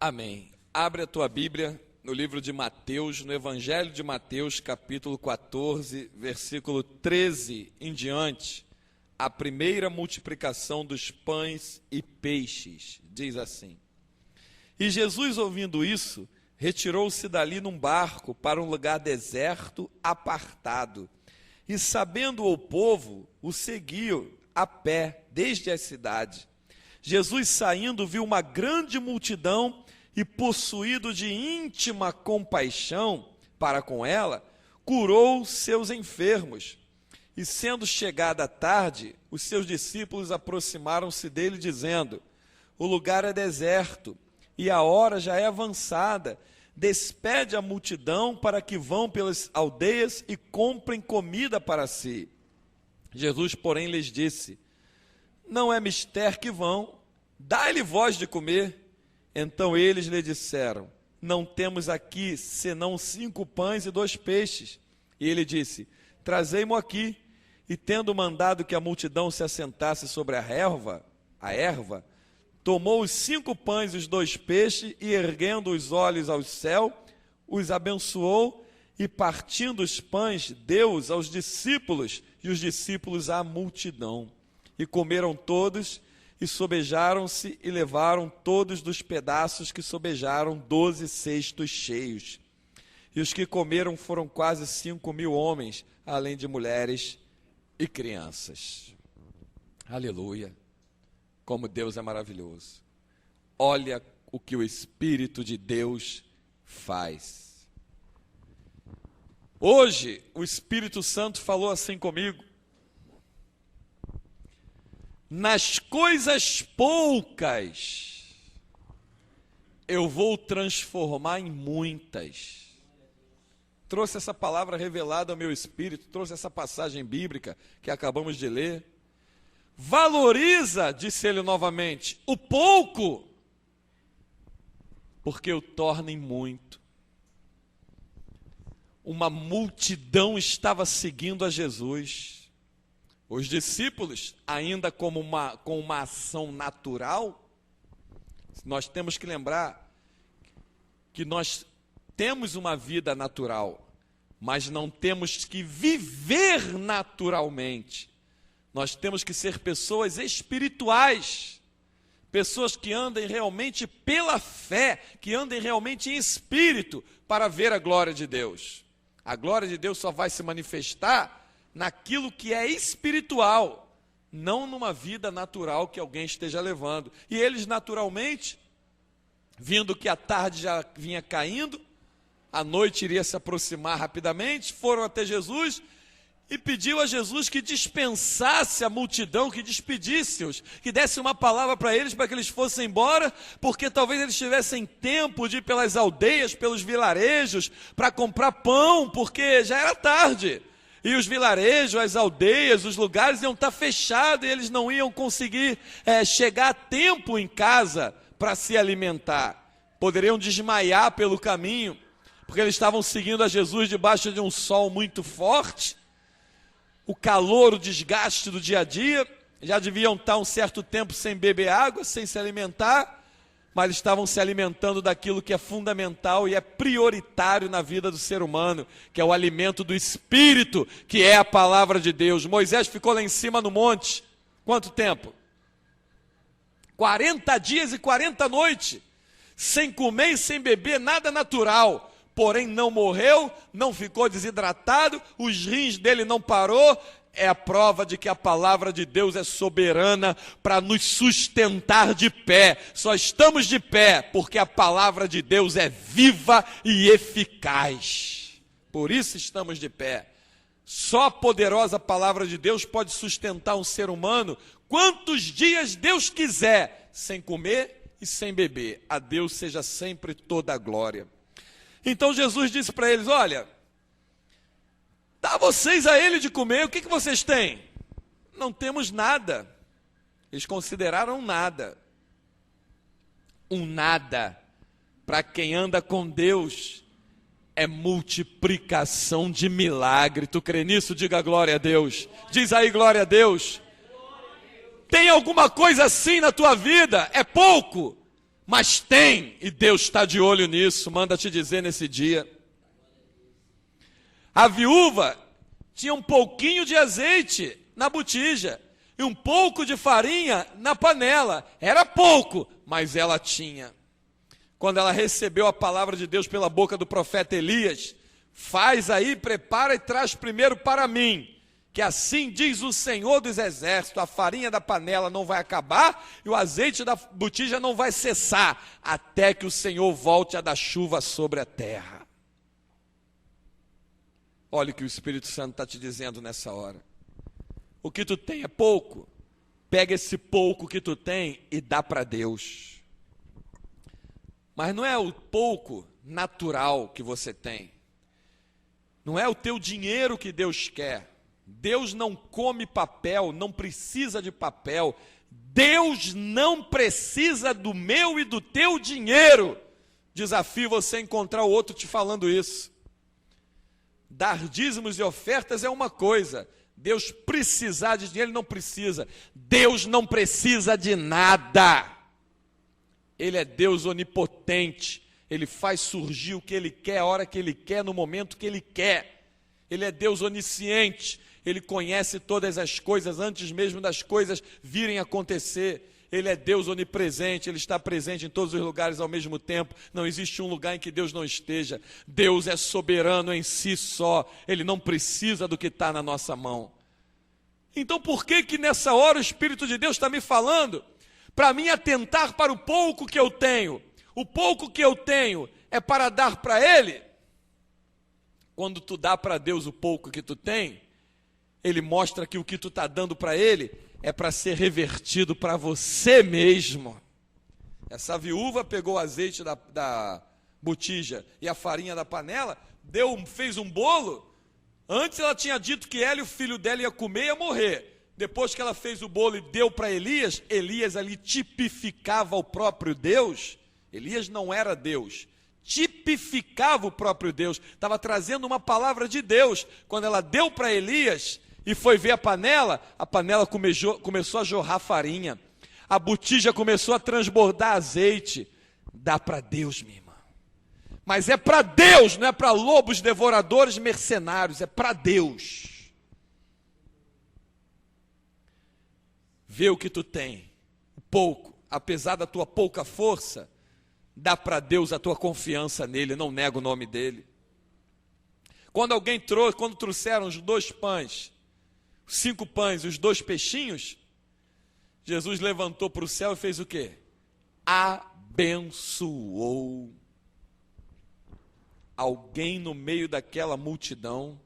Amém. Abre a tua Bíblia no livro de Mateus, no Evangelho de Mateus, capítulo 14, versículo 13 em diante. A primeira multiplicação dos pães e peixes, diz assim: E Jesus, ouvindo isso, retirou-se dali num barco para um lugar deserto, apartado. E sabendo o povo, o seguiam a pé desde a cidade. Jesus, saindo, viu uma grande multidão e, possuído de íntima compaixão para com ela, curou seus enfermos. E, sendo chegada a tarde, os seus discípulos aproximaram-se dele, dizendo: O lugar é deserto e a hora já é avançada. Despede a multidão para que vão pelas aldeias e comprem comida para si. Jesus, porém, lhes disse: Não é mister que vão, dai-lhe vós de comer. Então eles lhe disseram: Não temos aqui senão 5 pães e 2 peixes. E ele disse: Trazei-mo aqui. E tendo mandado que a multidão se assentasse sobre a erva, tomou os 5 pães e os 2 peixes, e erguendo os olhos ao céu, os abençoou, e partindo os pães, deu-os aos discípulos, e os discípulos à multidão. E comeram todos, e sobejaram-se, e levaram todos dos pedaços que sobejaram 12 cestos cheios. E os que comeram foram quase 5.000 homens, além de mulheres e crianças. Aleluia! Como Deus é maravilhoso. Olha o que o Espírito de Deus faz. Hoje, o Espírito Santo falou assim comigo: nas coisas poucas, eu vou transformar em muitas. Trouxe essa palavra revelada ao meu espírito, trouxe essa passagem bíblica que acabamos de ler. Valoriza, disse ele novamente, o pouco, porque o torna em muito. Uma multidão estava seguindo a Jesus. Os discípulos, ainda com uma ação natural, nós temos que lembrar que nós temos uma vida natural, mas não temos que viver naturalmente. Nós temos que ser pessoas espirituais, pessoas que andem realmente pela fé, que andem realmente em espírito para ver a glória de Deus. A glória de Deus só vai se manifestar naquilo que é espiritual, não numa vida natural que alguém esteja levando. E eles naturalmente, vindo que a tarde já vinha caindo, a noite iria se aproximar rapidamente, foram até Jesus e pediu a Jesus que dispensasse a multidão, que despedisse-os, que desse uma palavra para eles, para que eles fossem embora, porque talvez eles tivessem tempo de ir pelas aldeias, pelos vilarejos, para comprar pão, porque já era tarde. E os vilarejos, as aldeias, os lugares iam estar fechados, e eles não iam conseguir chegar a tempo em casa para se alimentar. Poderiam desmaiar pelo caminho, porque eles estavam seguindo a Jesus debaixo de um sol muito forte. O calor, o desgaste do dia a dia, já deviam estar um certo tempo sem beber água, sem se alimentar, mas estavam se alimentando daquilo que é fundamental e é prioritário na vida do ser humano, que é o alimento do Espírito, que é a palavra de Deus. Moisés ficou lá em cima no monte, quanto tempo? 40 dias e 40 noites, sem comer e sem beber nada natural. Porém não morreu, não ficou desidratado, os rins dele não parou. É a prova de que a palavra de Deus é soberana para nos sustentar de pé. Só estamos de pé porque a palavra de Deus é viva e eficaz. Por isso estamos de pé. Só a poderosa palavra de Deus pode sustentar um ser humano quantos dias Deus quiser, sem comer e sem beber. A Deus seja sempre toda a glória. Então Jesus disse para eles: olha, dá vocês a ele de comer, o que vocês têm? Não temos nada. Eles consideraram nada. Um nada, para quem anda com Deus, é multiplicação de milagre. Tu crê nisso? Diga glória a Deus. Diz aí glória a Deus. Tem alguma coisa assim na tua vida? É pouco, Mas tem, e Deus está de olho nisso, manda te dizer nesse dia. A viúva tinha um pouquinho de azeite na botija e um pouco de farinha na panela. Era pouco, mas ela tinha. Quando ela recebeu a palavra de Deus pela boca do profeta Elias, faz aí, prepara e traz primeiro para mim, que assim diz o Senhor dos Exércitos, a farinha da panela não vai acabar e o azeite da botija não vai cessar, até que o Senhor volte a dar chuva sobre a terra. Olha o que o Espírito Santo está te dizendo nessa hora. O que tu tem é pouco, pega esse pouco que tu tem e dá para Deus. Mas não é o pouco natural que você tem. Não é o teu dinheiro que Deus quer. Deus não come papel, não precisa de papel. Deus não precisa do meu e do teu dinheiro. Desafio você a encontrar o outro te falando isso. Dar dízimos e ofertas é uma coisa. Deus precisar de dinheiro, Ele não precisa. Deus não precisa de nada. Ele é Deus onipotente. Ele faz surgir o que Ele quer, a hora que Ele quer, no momento que Ele quer. Ele é Deus onisciente. Ele conhece todas as coisas antes mesmo das coisas virem acontecer. Ele é Deus onipresente, Ele está presente em todos os lugares ao mesmo tempo. Não existe um lugar em que Deus não esteja. Deus é soberano em si só. Ele não precisa do que está na nossa mão. Então por que nessa hora o Espírito de Deus está me falando? Para mim atentar para o pouco que eu tenho. O pouco que eu tenho é para dar para Ele. Quando tu dá para Deus o pouco que tu tem, Ele mostra que o que tu está dando para Ele é para ser revertido para você mesmo. Essa viúva pegou o azeite da botija e a farinha da panela, fez um bolo. Antes ela tinha dito que ela e o filho dela ia comer e ia morrer. Depois que ela fez o bolo e deu para Elias, Elias ali tipificava o próprio Deus. Elias não era Deus, tipificava o próprio Deus, estava trazendo uma palavra de Deus. Quando ela deu para Elias e foi ver a panela começou a jorrar farinha, a botija começou a transbordar azeite. Dá para Deus, minha irmã. Mas é para Deus, não é para lobos devoradores mercenários, é para Deus. Vê o que tu tem, pouco, apesar da tua pouca força, dá para Deus a tua confiança nele, não nega o nome dele. Quando trouxeram os 2 pães, 5 pães e os 2 peixinhos, Jesus levantou para o céu e fez o quê? Abençoou. Alguém no meio daquela multidão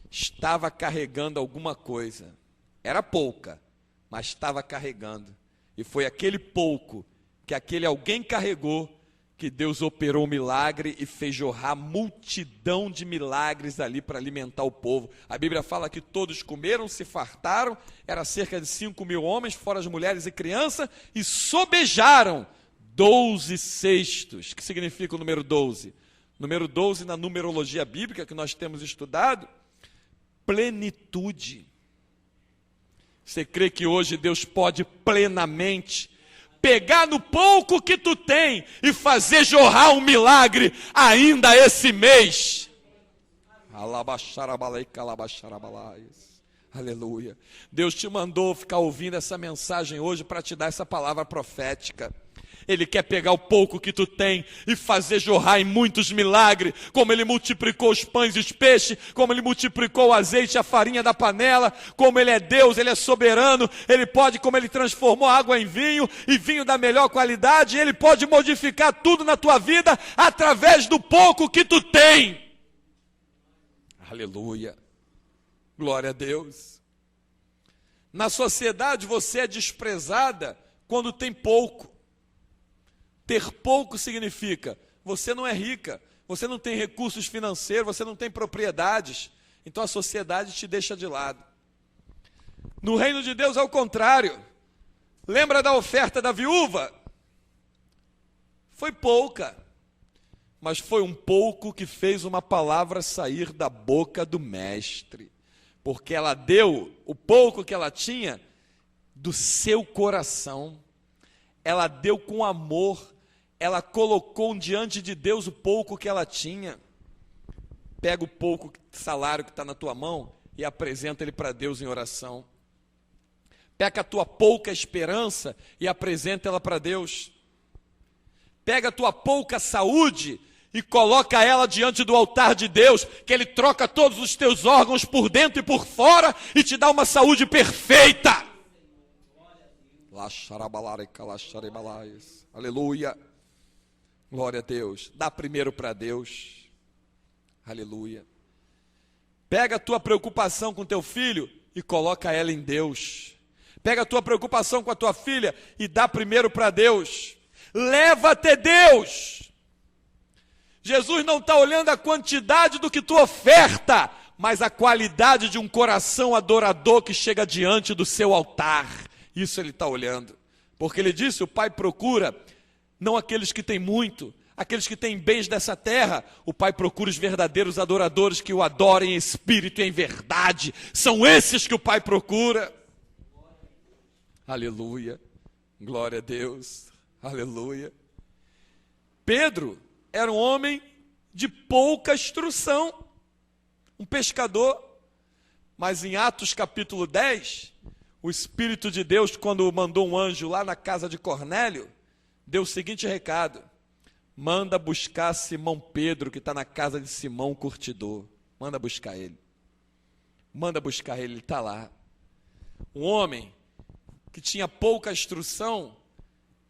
estava carregando alguma coisa. Era pouca, mas estava carregando. E foi aquele pouco que aquele alguém carregou, que Deus operou um milagre e fez jorrar multidão de milagres ali para alimentar o povo. A Bíblia fala que todos comeram, se fartaram, era cerca de 5.000 homens, fora as mulheres e crianças, e sobejaram 12 cestos. O que significa o número 12? Número 12 na numerologia bíblica que nós temos estudado, plenitude. Você crê que hoje Deus pode plenamente pegar no pouco que tu tem e fazer jorrar um milagre ainda esse mês? Aleluia. Deus te mandou ficar ouvindo essa mensagem hoje para te dar essa palavra profética. Ele quer pegar o pouco que tu tem e fazer jorrar em muitos milagres, como Ele multiplicou os pães e os peixes, como Ele multiplicou o azeite e a farinha da panela, como Ele é Deus, Ele é soberano, Ele pode, como Ele transformou água em vinho, e vinho da melhor qualidade, Ele pode modificar tudo na tua vida, através do pouco que tu tem. Aleluia, glória a Deus. Na sociedade você é desprezada quando tem pouco. Ter pouco significa, você não é rica, você não tem recursos financeiros, você não tem propriedades, então a sociedade te deixa de lado. No reino de Deus é o contrário. Lembra da oferta da viúva? Foi pouca, mas foi um pouco que fez uma palavra sair da boca do mestre, porque ela deu o pouco que ela tinha do seu coração, ela deu com amor. ela colocou diante de Deus o pouco que ela tinha. Pega o pouco salário que está na tua mão e apresenta ele para Deus em oração. Pega a tua pouca esperança e apresenta ela para Deus. Pega a tua pouca saúde e coloca ela diante do altar de Deus, que Ele troca todos os teus órgãos por dentro e por fora e te dá uma saúde perfeita. Aleluia. Glória a Deus. Dá primeiro para Deus. Aleluia. Pega a tua preocupação com teu filho e coloca ela em Deus. Pega a tua preocupação com a tua filha e dá primeiro para Deus. Leva até Deus. Jesus não está olhando a quantidade do que tu oferta, mas a qualidade de um coração adorador que chega diante do seu altar. Isso Ele está olhando. Porque Ele disse, o Pai procura não aqueles que têm muito, aqueles que têm bens dessa terra. O Pai procura os verdadeiros adoradores que o adorem em espírito e em verdade. São esses que o Pai procura. Aleluia. Glória a Deus. Aleluia. Pedro era um homem de pouca instrução, um pescador, mas em Atos capítulo 10, o Espírito de Deus, quando mandou um anjo lá na casa de Cornélio, deu o seguinte recado: manda buscar Simão Pedro, que está na casa de Simão o curtidor. Manda buscar ele. Manda buscar ele, ele está lá. Um homem que tinha pouca instrução,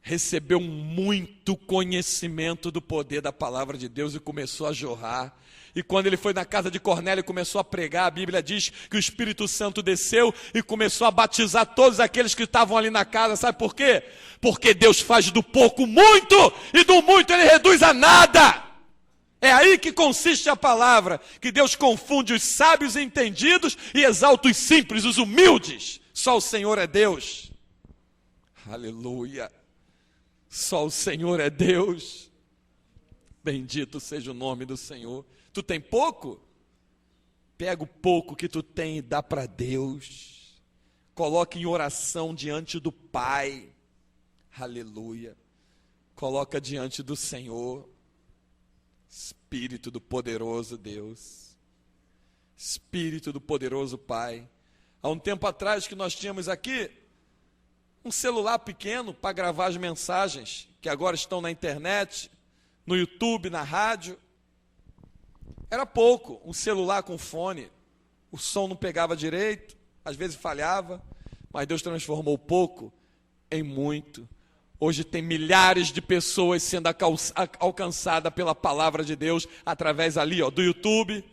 recebeu muito conhecimento do poder da palavra de Deus e começou a jorrar. E quando ele foi na casa de Cornélio e começou a pregar, a Bíblia diz que o Espírito Santo desceu e começou a batizar todos aqueles que estavam ali na casa. Sabe por quê? Porque Deus faz do pouco muito e do muito Ele reduz a nada. É aí que consiste a palavra, que Deus confunde os sábios e entendidos e exalta os simples, os humildes. Só o Senhor é Deus. Aleluia. Só o Senhor é Deus. Bendito seja o nome do Senhor. Tu tem pouco? Pega o pouco que tu tem e dá para Deus. Coloca em oração diante do Pai. Aleluia. Coloca diante do Senhor. Espírito do poderoso Deus. Espírito do poderoso Pai. Há um tempo atrás que nós tínhamos aqui um celular pequeno para gravar as mensagens, que agora estão na internet, no YouTube, na rádio. Era pouco, um celular com fone, o som não pegava direito, às vezes falhava, mas Deus transformou pouco em muito. Hoje tem milhares de pessoas sendo alcançadas pela palavra de Deus, através ali, do YouTube,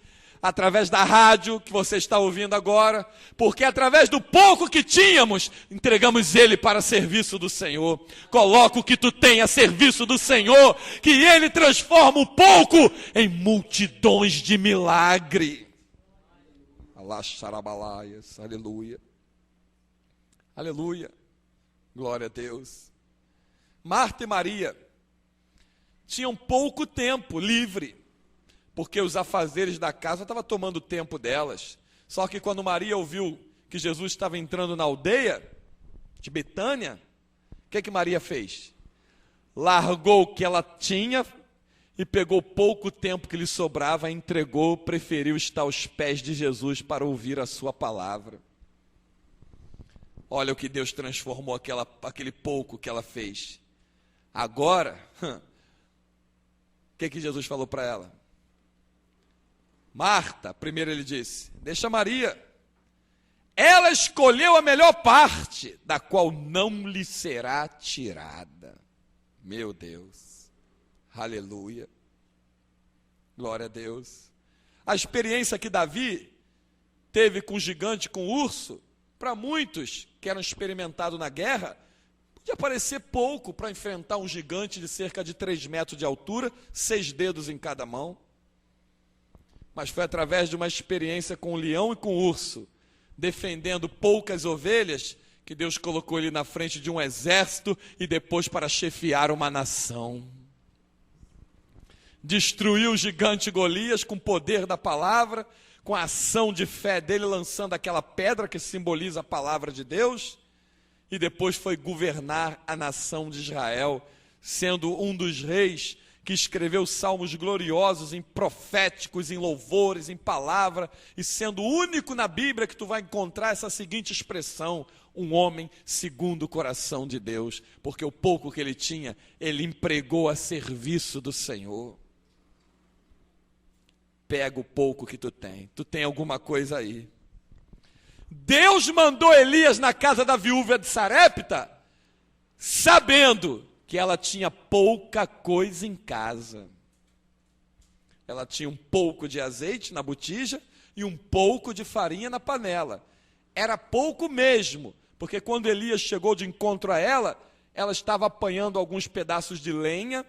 através da rádio que você está ouvindo agora, porque através do pouco que tínhamos, entregamos ele para serviço do Senhor. Coloca o que tu tem a serviço do Senhor, que ele transforma o pouco em multidões de milagre. Aleluia. Aleluia. Glória a Deus. Marta e Maria tinham pouco tempo livre, porque os afazeres da casa estavam tomando o tempo delas. Só que quando Maria ouviu que Jesus estava entrando na aldeia de Betânia, o que Maria fez? Largou o que ela tinha e pegou pouco tempo que lhe sobrava, entregou, preferiu estar aos pés de Jesus para ouvir a sua palavra. Olha o que Deus transformou aquele pouco que ela fez. Agora, o que Jesus falou para ela? Marta, primeiro ele disse, deixa Maria, ela escolheu a melhor parte, da qual não lhe será tirada. Meu Deus, aleluia, glória a Deus. A experiência que Davi teve com o gigante, com o urso, para muitos que eram experimentados na guerra, podia parecer pouco para enfrentar um gigante de cerca de 3 metros de altura, 6 dedos em cada mão. Mas foi através de uma experiência com o leão e com o urso, defendendo poucas ovelhas, que Deus colocou ele na frente de um exército e depois para chefiar uma nação. Destruiu o gigante Golias com o poder da palavra, com a ação de fé dele, lançando aquela pedra que simboliza a palavra de Deus, e depois foi governar a nação de Israel, sendo um dos reis que escreveu salmos gloriosos, em proféticos, em louvores, em palavra, e sendo o único na Bíblia que tu vai encontrar essa seguinte expressão: um homem segundo o coração de Deus, porque o pouco que ele tinha, ele empregou a serviço do Senhor. Pega o pouco que tu tem alguma coisa aí. Deus mandou Elias na casa da viúva de Sarepta, sabendo que ela tinha pouca coisa em casa. Ela tinha um pouco de azeite na botija e um pouco de farinha na panela. Era pouco mesmo, porque quando Elias chegou de encontro a ela, ela estava apanhando alguns pedaços de lenha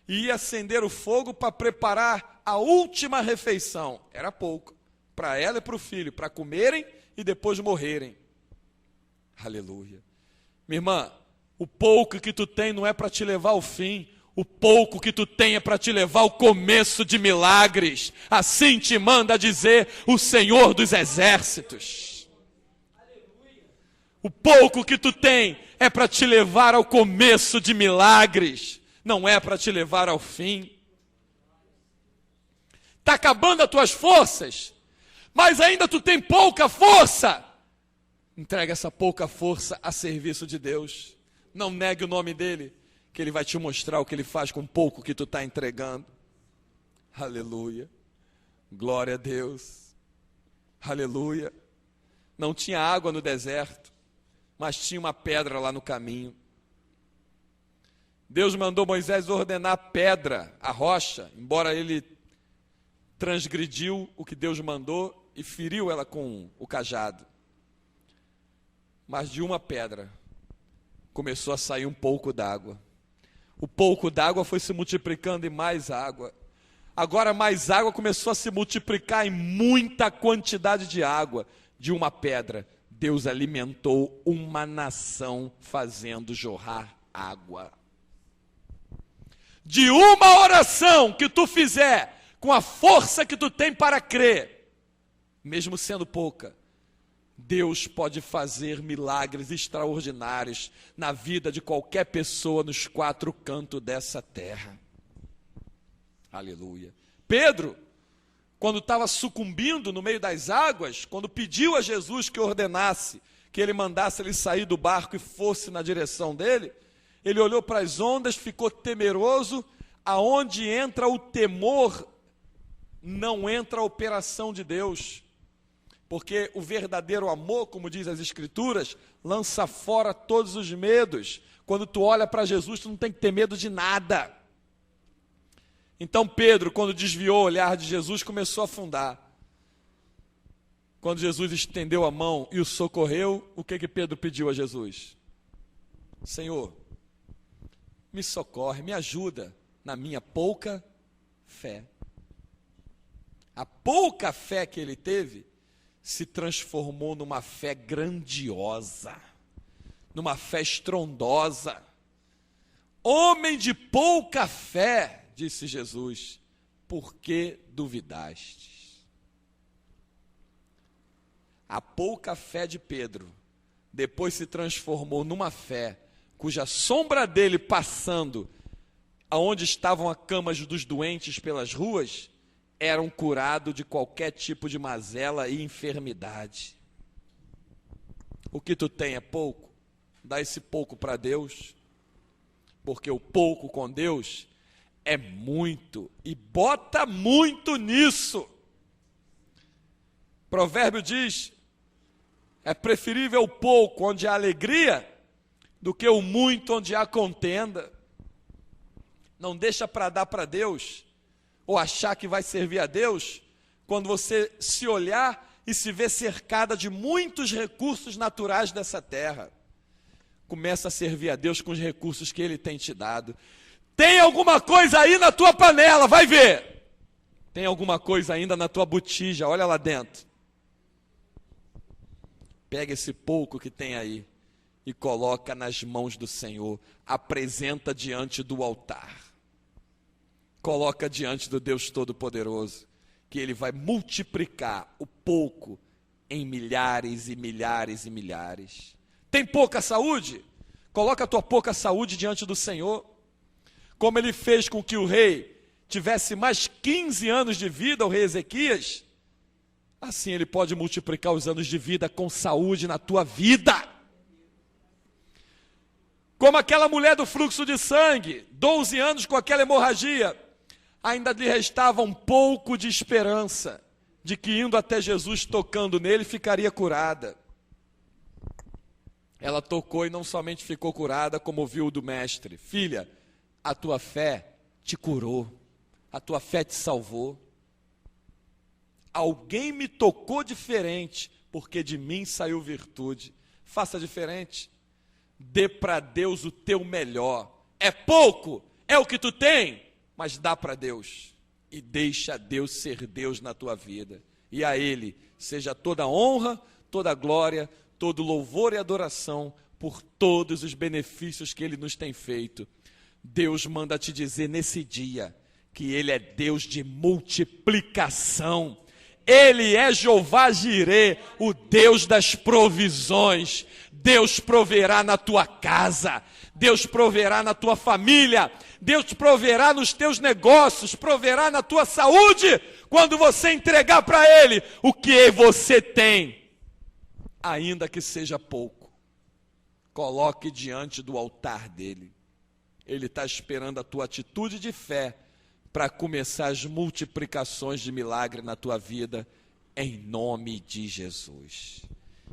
e ia acender o fogo para preparar a última refeição. Era pouco, para ela e para o filho, para comerem e depois morrerem. Aleluia. Minha irmã, o pouco que tu tem não é para te levar ao fim, o pouco que tu tem é para te levar ao começo de milagres. Assim te manda dizer o Senhor dos Exércitos. O pouco que tu tem é para te levar ao começo de milagres, não é para te levar ao fim. Está acabando as tuas forças, mas ainda tu tem pouca força. Entrega essa pouca força a serviço de Deus. Não negue o nome dele, que ele vai te mostrar o que ele faz com pouco que tu está entregando. Aleluia. Glória a Deus. Aleluia. Não tinha água no deserto, mas tinha uma pedra lá no caminho. Deus mandou Moisés ordenar a pedra, a rocha, embora ele transgrediu o que Deus mandou e feriu ela com o cajado. Mas de uma pedra começou a sair um pouco d'água. O pouco d'água foi se multiplicando em mais água. Agora mais água começou a se multiplicar em muita quantidade de água. De uma pedra, Deus alimentou uma nação fazendo jorrar água. De uma oração que tu fizer, com a força que tu tem para crer, mesmo sendo pouca, Deus pode fazer milagres extraordinários na vida de qualquer pessoa nos quatro cantos dessa terra. Aleluia. Pedro, quando estava sucumbindo no meio das águas, quando pediu a Jesus que ordenasse, que ele mandasse ele sair do barco e fosse na direção dele, ele olhou para as ondas, ficou temeroso. Aonde entra o temor, não entra a operação de Deus. Porque o verdadeiro amor, como diz as Escrituras, lança fora todos os medos. Quando tu olha para Jesus, tu não tem que ter medo de nada. Então Pedro, quando desviou o olhar de Jesus, começou a afundar. Quando Jesus estendeu a mão e o socorreu, o que Pedro pediu a Jesus? Senhor, me socorre, me ajuda na minha pouca fé. A pouca fé que ele teve se transformou numa fé grandiosa, numa fé estrondosa. Homem de pouca fé, disse Jesus, por que duvidastes? A pouca fé de Pedro depois se transformou numa fé cuja sombra dele passando aonde estavam as camas dos doentes pelas ruas, eram curados de qualquer tipo de mazela e enfermidade. O que tu tem é pouco, dá esse pouco para Deus, porque o pouco com Deus é muito, e bota muito nisso. Provérbio diz, é preferível o pouco onde há alegria, do que o muito onde há contenda. Não deixa para dar para Deus, ou achar que vai servir a Deus, quando você se olhar e se ver cercada de muitos recursos naturais dessa terra. Começa a servir a Deus com os recursos que Ele tem te dado. Tem alguma coisa aí na tua panela, vai ver. Tem alguma coisa ainda na tua botija, olha lá dentro. Pega esse pouco que tem aí e coloca nas mãos do Senhor. Apresenta diante do altar. Coloca diante do Deus Todo-Poderoso, que Ele vai multiplicar o pouco em milhares e milhares e milhares. Tem pouca saúde? Coloca a tua pouca saúde diante do Senhor. como ele fez com que o rei tivesse mais 15 anos de vida, o rei Ezequias, assim ele pode multiplicar os anos de vida com saúde na tua vida. Como aquela mulher do fluxo de sangue, 12 anos com aquela hemorragia, ainda lhe restava um pouco de esperança de que indo até Jesus, tocando nele, ficaria curada. Ela tocou e não somente ficou curada, como ouviu do mestre: filha, a tua fé te curou, a tua fé te salvou. Alguém me tocou diferente, porque de mim saiu virtude. Faça diferente. Dê para Deus o teu melhor. É pouco, é o que tu tem, mas dá para Deus. E deixa Deus ser Deus na tua vida. E a Ele seja toda honra, toda glória, todo louvor e adoração por todos os benefícios que Ele nos tem feito. Deus manda te dizer nesse dia que Ele é Deus de multiplicação. Ele é Jeová Jirê, o Deus das provisões. Deus proverá na tua casa, Deus proverá na tua família, Deus proverá nos teus negócios, proverá na tua saúde, quando você entregar para Ele o que você tem, ainda que seja pouco. Coloque diante do altar dEle. Ele está esperando a tua atitude de fé para começar as multiplicações de milagre na tua vida, em nome de Jesus.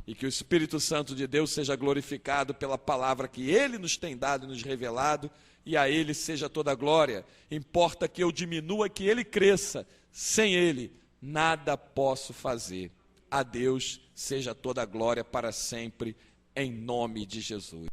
E que o Espírito Santo de Deus seja glorificado pela palavra que Ele nos tem dado e nos revelado, e a Ele seja toda a glória. Importa que eu diminua e que Ele cresça. Sem Ele, nada posso fazer. A Deus seja toda a glória para sempre, em nome de Jesus.